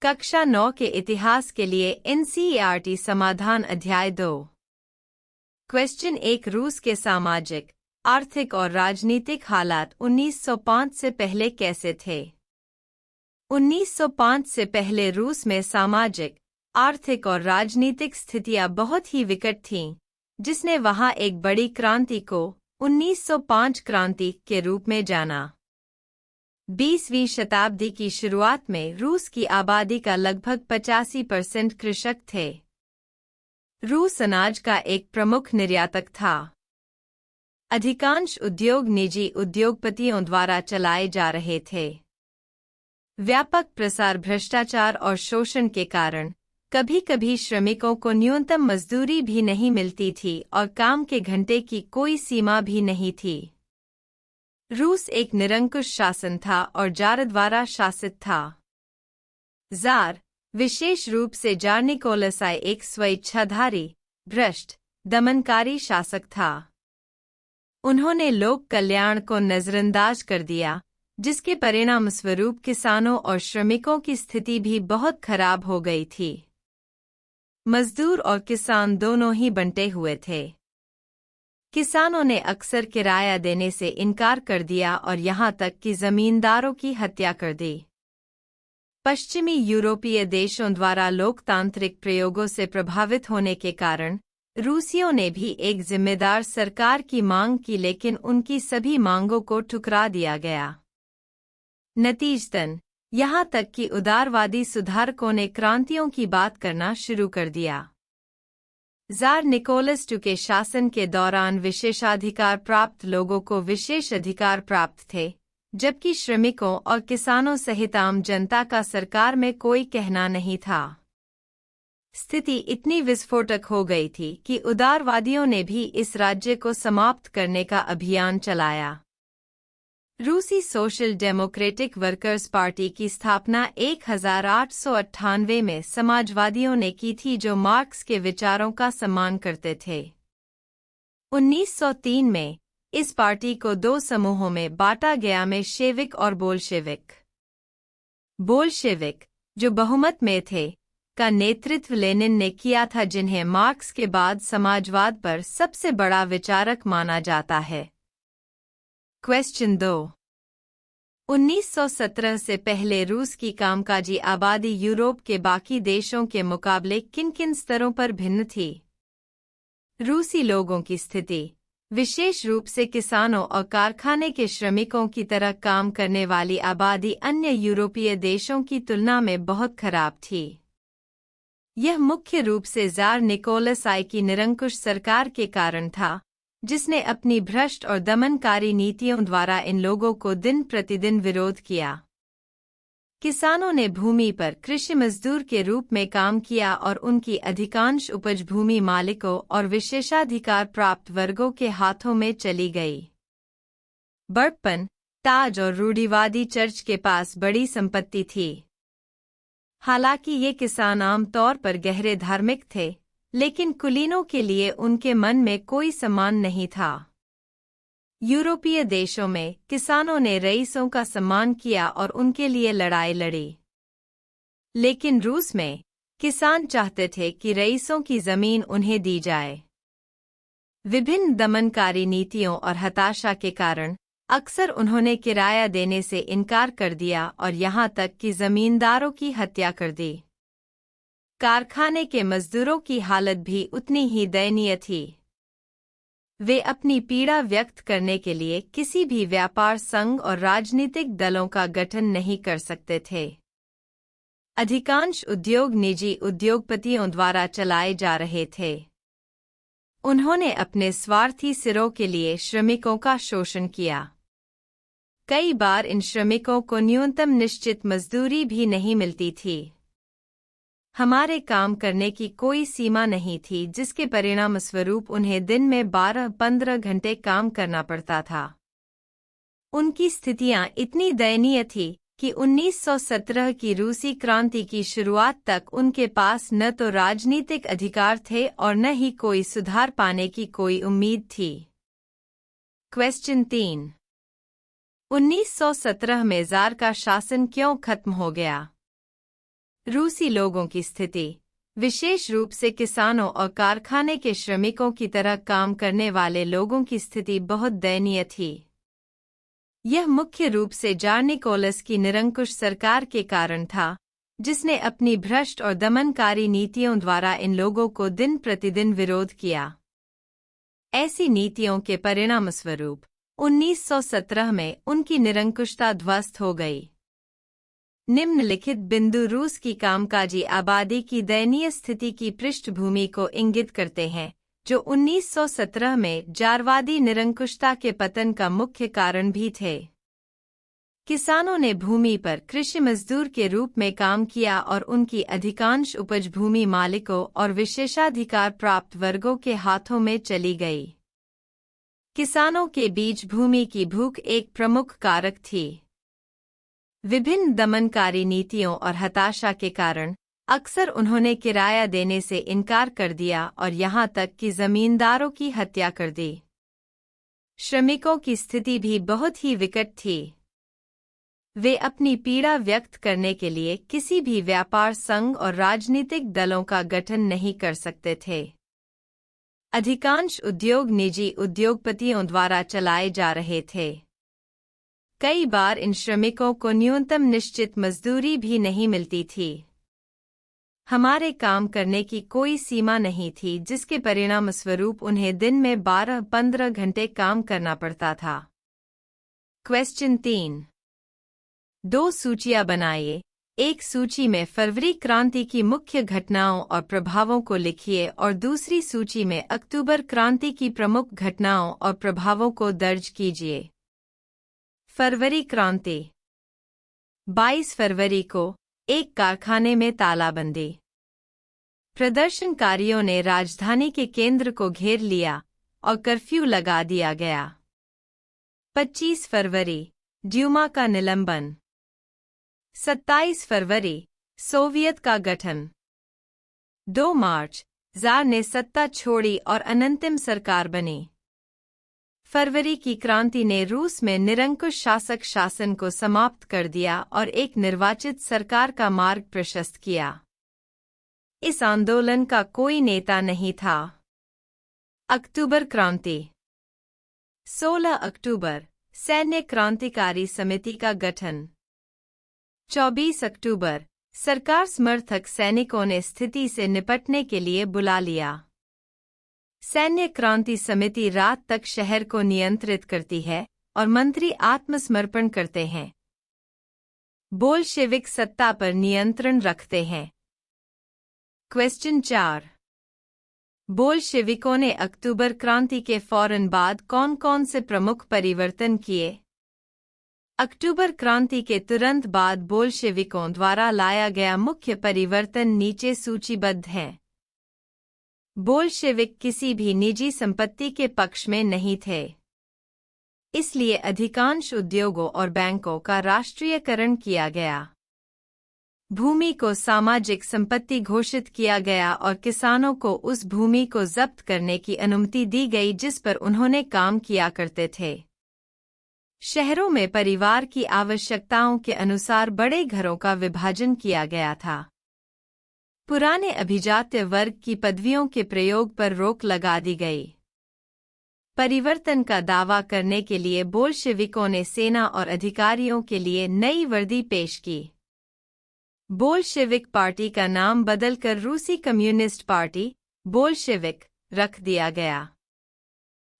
कक्षा 9 के इतिहास के लिए एनसीईआरटी समाधान अध्याय 2। क्वेश्चन 1। रूस के सामाजिक, आर्थिक और राजनीतिक हालात 1905 से पहले कैसे थे? 1905 से पहले रूस में सामाजिक, आर्थिक और राजनीतिक स्थितियां बहुत ही विकट थीं, जिसने वहां एक बड़ी क्रांति को 1905 क्रांति के रूप में जाना। 20वीं शताब्दी की शुरुआत में रूस की आबादी का लगभग 85% कृषक थे। रूस अनाज का एक प्रमुख निर्यातक था। अधिकांश उद्योग निजी उद्योगपतियों द्वारा चलाए जा रहे थे। व्यापक प्रसार भ्रष्टाचार और शोषण के कारण कभी-कभी श्रमिकों को न्यूनतम मजदूरी भी नहीं मिलती थी और काम के घंटे की कोई सीमा भी नहीं थी। रूस एक निरंकुश शासन था और जार द्वारा शासित था। जार, विशेष रूप से जार निकोलस I एक स्वेच्छाधारी, भ्रष्ट, दमनकारी शासक था। उन्होंने लोक कल्याण को नजरअंदाज कर दिया, जिसके परिणामस्वरूप किसानों और श्रमिकों की स्थिति भी बहुत खराब हो गई थी। मजदूर और किसान दोनों ही बंटे हुए थे। किसानों ने अक्सर किराया देने से इनकार कर दिया और यहाँ तक कि जमींदारों की हत्या कर दी। पश्चिमी यूरोपीय देशों द्वारा लोकतांत्रिक प्रयोगों से प्रभावित होने के कारण रूसियों ने भी एक जिम्मेदार सरकार की मांग की, लेकिन उनकी सभी मांगों को ठुकरा दिया गया। नतीजतन यहाँ तक कि उदारवादी सुधारकों ने क्रांतियों की बात करना शुरू कर दिया। जार निकोलस II के शासन के दौरान विशेषाधिकार प्राप्त लोगों को विशेष अधिकार प्राप्त थे, जबकि श्रमिकों और किसानों सहित आम जनता का सरकार में कोई कहना नहीं था। स्थिति इतनी विस्फोटक हो गई थी कि उदारवादियों ने भी इस राज्य को समाप्त करने का अभियान चलाया। रूसी सोशल डेमोक्रेटिक वर्कर्स पार्टी की स्थापना 1898 में समाजवादियों ने की थी, जो मार्क्स के विचारों का सम्मान करते थे। 1903 में इस पार्टी को दो समूहों में बांटा गया, में शेविक और बोल्शेविक। बोल्शेविक, जो बहुमत में थे, का नेतृत्व लेनिन ने किया था, जिन्हें मार्क्स के बाद समाजवाद पर सबसे बड़ा विचारक माना जाता है। क्वेश्चन 2। 1917 से पहले रूस की कामकाजी आबादी यूरोप के बाकी देशों के मुकाबले किन-किन स्तरों पर भिन्न थी? रूसी लोगों की स्थिति, विशेष रूप से किसानों और कारखाने के श्रमिकों की तरह काम करने वाली आबादी, अन्य यूरोपीय देशों की तुलना में बहुत खराब थी। यह मुख्य रूप से जार निकोलस I की निरंकुश सरकार के कारण था, जिसने अपनी भ्रष्ट और दमनकारी नीतियों द्वारा इन लोगों को दिन प्रतिदिन विरोध किया। किसानों ने भूमि पर कृषि मजदूर के रूप में काम किया और उनकी अधिकांश उपज भूमि मालिकों और विशेषाधिकार प्राप्त वर्गों के हाथों में चली गई। बड़प्पन, ताज और रूढ़िवादी चर्च के पास बड़ी संपत्ति थी। हालांकि ये किसान आम तौर पर गहरे धार्मिक थे, लेकिन कुलीनों के लिए उनके मन में कोई सम्मान नहीं था। यूरोपीय देशों में किसानों ने रईसों का सम्मान किया और उनके लिए लड़ाई लड़ी। लेकिन रूस में किसान चाहते थे कि रईसों की जमीन उन्हें दी जाए। विभिन्न दमनकारी नीतियों और हताशा के कारण अक्सर उन्होंने किराया देने से इनकार कर दिया और यहाँ तक कि जमींदारों की हत्या कर दी। कारखाने के मजदूरों की हालत भी उतनी ही दयनीय थी। वे अपनी पीड़ा व्यक्त करने के लिए किसी भी व्यापार संघ और राजनीतिक दलों का गठन नहीं कर सकते थे। अधिकांश उद्योग निजी उद्योगपतियों द्वारा चलाए जा रहे थे। उन्होंने अपने स्वार्थी सिरों के लिए श्रमिकों का शोषण किया। कई बार इन श्रमिकों को न्यूनतम निश्चित मजदूरी भी नहीं मिलती थी। हमारे काम करने की कोई सीमा नहीं थी, जिसके परिणामस्वरूप उन्हें दिन में 12-15 घंटे काम करना पड़ता था। उनकी स्थितियां इतनी दयनीय थी कि 1917 की रूसी क्रांति की शुरुआत तक उनके पास न तो राजनीतिक अधिकार थे और न ही कोई सुधार पाने की कोई उम्मीद थी। क्वेश्चन 3। 1917 में जार का शासन क्यों खत्म हो गया? रूसी लोगों की स्थिति, विशेष रूप से किसानों और कारखाने के श्रमिकों की तरह काम करने वाले लोगों की स्थिति बहुत दयनीय थी। यह मुख्य रूप से जार निकोलस की निरंकुश सरकार के कारण था, जिसने अपनी भ्रष्ट और दमनकारी नीतियों द्वारा इन लोगों को दिन प्रतिदिन विरोध किया। ऐसी नीतियों के परिणामस्वरूप 1917 में उनकी निरंकुशता ध्वस्त हो गई। निम्नलिखित बिंदु रूस की कामकाजी आबादी की दयनीय स्थिति की पृष्ठभूमि को इंगित करते हैं, जो 1917 में जारवादी निरंकुशता के पतन का मुख्य कारण भी थे। किसानों ने भूमि पर कृषि मजदूर के रूप में काम किया और उनकी अधिकांश उपज भूमि मालिकों और विशेषाधिकार प्राप्त वर्गों के हाथों में चली गई। किसानों के बीच भूमि की भूख एक प्रमुख कारक थी। विभिन्न दमनकारी नीतियों और हताशा के कारण अक्सर उन्होंने किराया देने से इनकार कर दिया और यहां तक कि जमींदारों की हत्या कर दी। श्रमिकों की स्थिति भी बहुत ही विकट थी। वे अपनी पीड़ा व्यक्त करने के लिए किसी भी व्यापार संघ और राजनीतिक दलों का गठन नहीं कर सकते थे। अधिकांश उद्योग निजी उद्योगपतियों द्वारा चलाए जा रहे थे। कई बार इन श्रमिकों को न्यूनतम निश्चित मजदूरी भी नहीं मिलती थी। हमारे काम करने की कोई सीमा नहीं थी, जिसके परिणामस्वरूप उन्हें दिन में 12-15 घंटे काम करना पड़ता था। क्वेश्चन 3। 2 सूचियां बनाइए। एक सूची में फरवरी क्रांति की मुख्य घटनाओं और प्रभावों को लिखिए और दूसरी सूची में अक्टूबर क्रांति की प्रमुख घटनाओं और प्रभावों को दर्ज कीजिए। फरवरी क्रांति। 22 फरवरी को एक कारखाने में तालाबंदी। प्रदर्शनकारियों ने राजधानी के केंद्र को घेर लिया और कर्फ्यू लगा दिया गया। 25 फरवरी ड्यूमा का निलंबन। 27 फरवरी सोवियत का गठन। 2 मार्च जार ने सत्ता छोड़ी और अनंतिम सरकार बनी। फरवरी की क्रांति ने रूस में निरंकुश शासक शासन को समाप्त कर दिया और एक निर्वाचित सरकार का मार्ग प्रशस्त किया। इस आंदोलन का कोई नेता नहीं था। अक्टूबर क्रांति। 16 अक्टूबर सैन्य क्रांतिकारी समिति का गठन। 24 अक्टूबर सरकार समर्थक सैनिकों ने स्थिति से निपटने के लिए बुला लिया। सैन्य क्रांति समिति रात तक शहर को नियंत्रित करती है और मंत्री आत्मसमर्पण करते हैं। बोल्शेविक सत्ता पर नियंत्रण रखते हैं। क्वेश्चन 4। बोल्शेविकों ने अक्टूबर क्रांति के फौरन बाद कौन कौन से प्रमुख परिवर्तन किए? अक्टूबर क्रांति के तुरंत बाद बोल्शेविकों द्वारा लाया गया मुख्य परिवर्तन नीचे सूचीबद्ध हैं। बोल्शेविक किसी भी निजी संपत्ति के पक्ष में नहीं थे, इसलिए अधिकांश उद्योगों और बैंकों का राष्ट्रीयकरण किया गया। भूमि को सामाजिक संपत्ति घोषित किया गया और किसानों को उस भूमि को जब्त करने की अनुमति दी गई जिस पर उन्होंने काम किया करते थे। शहरों में परिवार की आवश्यकताओं के अनुसार बड़े घरों का विभाजन किया गया था। पुराने अभिजात्य वर्ग की पदवियों के प्रयोग पर रोक लगा दी गई। परिवर्तन का दावा करने के लिए बोल्शेविकों ने सेना और अधिकारियों के लिए नई वर्दी पेश की। बोल्शेविक पार्टी का नाम बदलकर रूसी कम्युनिस्ट पार्टी बोल्शेविक रख दिया गया।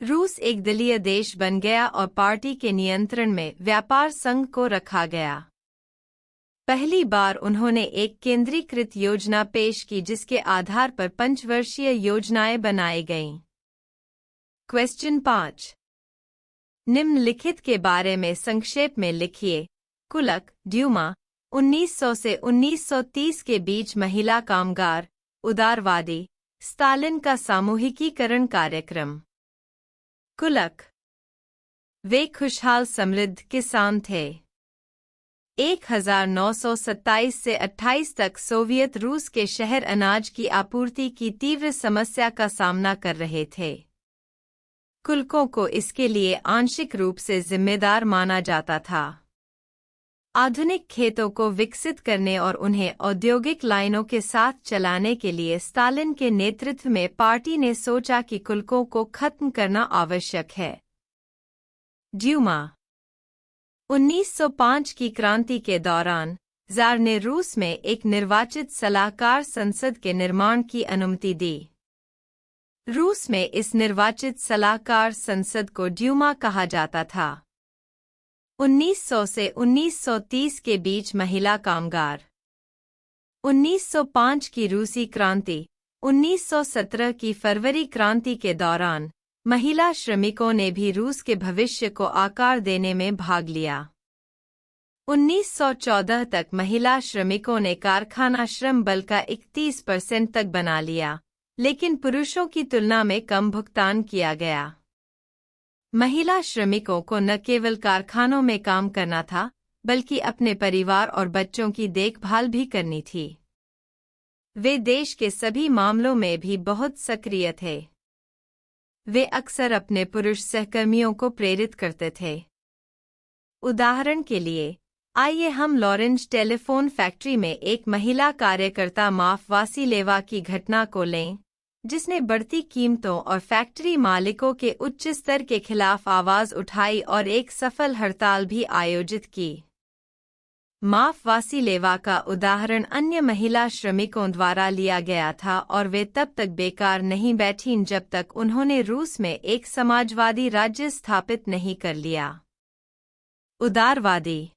रूस एक दलीय देश बन गया और पार्टी के नियंत्रण में व्यापार संघ को रखा गया। पहली बार उन्होंने एक केंद्रीकृत योजना पेश की जिसके आधार पर पंचवर्षीय योजनाएं बनाई गईं। क्वेश्चन 5। निम्नलिखित के बारे में संक्षेप में लिखिए। कुलक, ड्यूमा, 1900 से 1930 के बीच महिला कामगार, उदारवादी, स्टालिन का सामूहिकीकरण कार्यक्रम। कुलक। वे खुशहाल समृद्ध किसान थे। 1927 से 28 तक सोवियत रूस के शहर अनाज की आपूर्ति की तीव्र समस्या का सामना कर रहे थे। कुलकों को इसके लिए आंशिक रूप से जिम्मेदार माना जाता था। आधुनिक खेतों को विकसित करने और उन्हें औद्योगिक लाइनों के साथ चलाने के लिए स्टालिन के नेतृत्व में पार्टी ने सोचा कि कुलकों को खत्म करना आवश्यक है। ड्यूमा 1905 की क्रांति के दौरान ज़ार ने रूस में एक निर्वाचित सलाहकार संसद के निर्माण की अनुमति दी। रूस में इस निर्वाचित सलाहकार संसद को ड्यूमा कहा जाता था। 1900 से 1930 के बीच महिला कामगार। 1905 की रूसी क्रांति, 1917 की फरवरी क्रांति के दौरान महिला श्रमिकों ने भी रूस के भविष्य को आकार देने में भाग लिया। 1914 तक महिला श्रमिकों ने कारखाना श्रम बल का 31% तक बना लिया, लेकिन पुरुषों की तुलना में कम भुगतान किया गया। महिला श्रमिकों को न केवल कारखानों में काम करना था, बल्कि अपने परिवार और बच्चों की देखभाल भी करनी थी। वे देश के सभी मामलों में भी बहुत सक्रिय थे। वे अक्सर अपने पुरुष सहकर्मियों को प्रेरित करते थे। उदाहरण के लिए, आइए हम लॉरेंज टेलीफोन फैक्ट्री में एक महिला कार्यकर्ता माफ वासीलेवा की घटना को लें, जिसने बढ़ती कीमतों और फैक्ट्री मालिकों के उच्च स्तर के खिलाफ आवाज उठाई और एक सफल हड़ताल भी आयोजित की। माफ वासीलेवा का उदाहरण अन्य महिला श्रमिकों द्वारा लिया गया था और वे तब तक बेकार नहीं बैठीं जब तक उन्होंने रूस में एक समाजवादी राज्य स्थापित नहीं कर लिया। उदारवादी।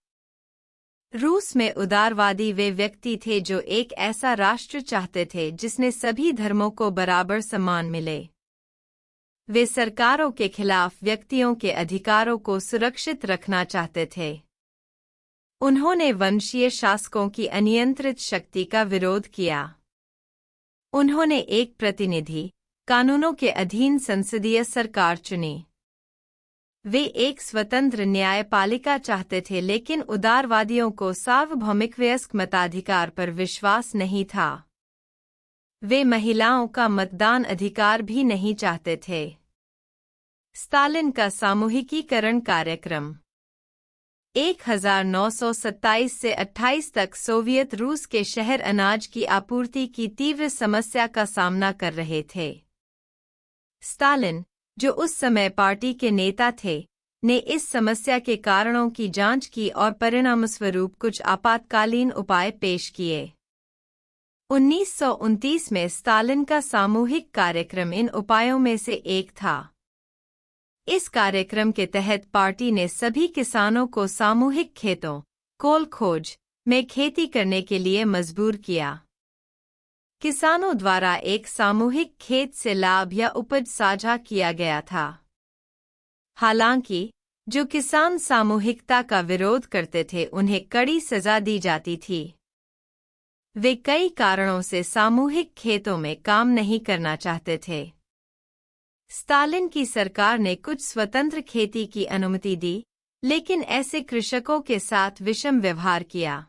रूस में उदारवादी वे व्यक्ति थे जो एक ऐसा राष्ट्र चाहते थे जिसने सभी धर्मों को बराबर सम्मान मिले। वे सरकारों के खिलाफ व्यक्तियों के अधिकारों को सुरक्षित रखना चाहते थे। उन्होंने वंशीय शासकों की अनियंत्रित शक्ति का विरोध किया। उन्होंने एक प्रतिनिधि, कानूनों के अधीन संसदीय सरकार चुनी। वे एक स्वतंत्र न्यायपालिका चाहते थे, लेकिन उदारवादियों को सार्वभौमिक वयस्क मताधिकार पर विश्वास नहीं था। वे महिलाओं का मतदान अधिकार भी नहीं चाहते थे। स्टालिन का सामूहिकीकरण कार्यक्रम। 1927 से 28 तक सोवियत रूस के शहर अनाज की आपूर्ति की तीव्र समस्या का सामना कर रहे थे। स्टालिन, जो उस समय पार्टी के नेता थे, ने इस समस्या के कारणों की जांच की और परिणामस्वरूप कुछ आपातकालीन उपाय पेश किए। 1929 में स्टालिन का सामूहिक कार्यक्रम इन उपायों में से एक था। इस कार्यक्रम के तहत पार्टी ने सभी किसानों को सामूहिक खेतों, कोलखोज, में खेती करने के लिए मजबूर किया। किसानों द्वारा एक सामूहिक खेत से लाभ या उपज साझा किया गया था। हालांकि जो किसान सामूहिकता का विरोध करते थे उन्हें कड़ी सजा दी जाती थी। वे कई कारणों से सामूहिक खेतों में काम नहीं करना चाहते थे। स्टालिन की सरकार ने कुछ स्वतंत्र खेती की अनुमति दी, लेकिन ऐसे कृषकों के साथ विषम व्यवहार किया।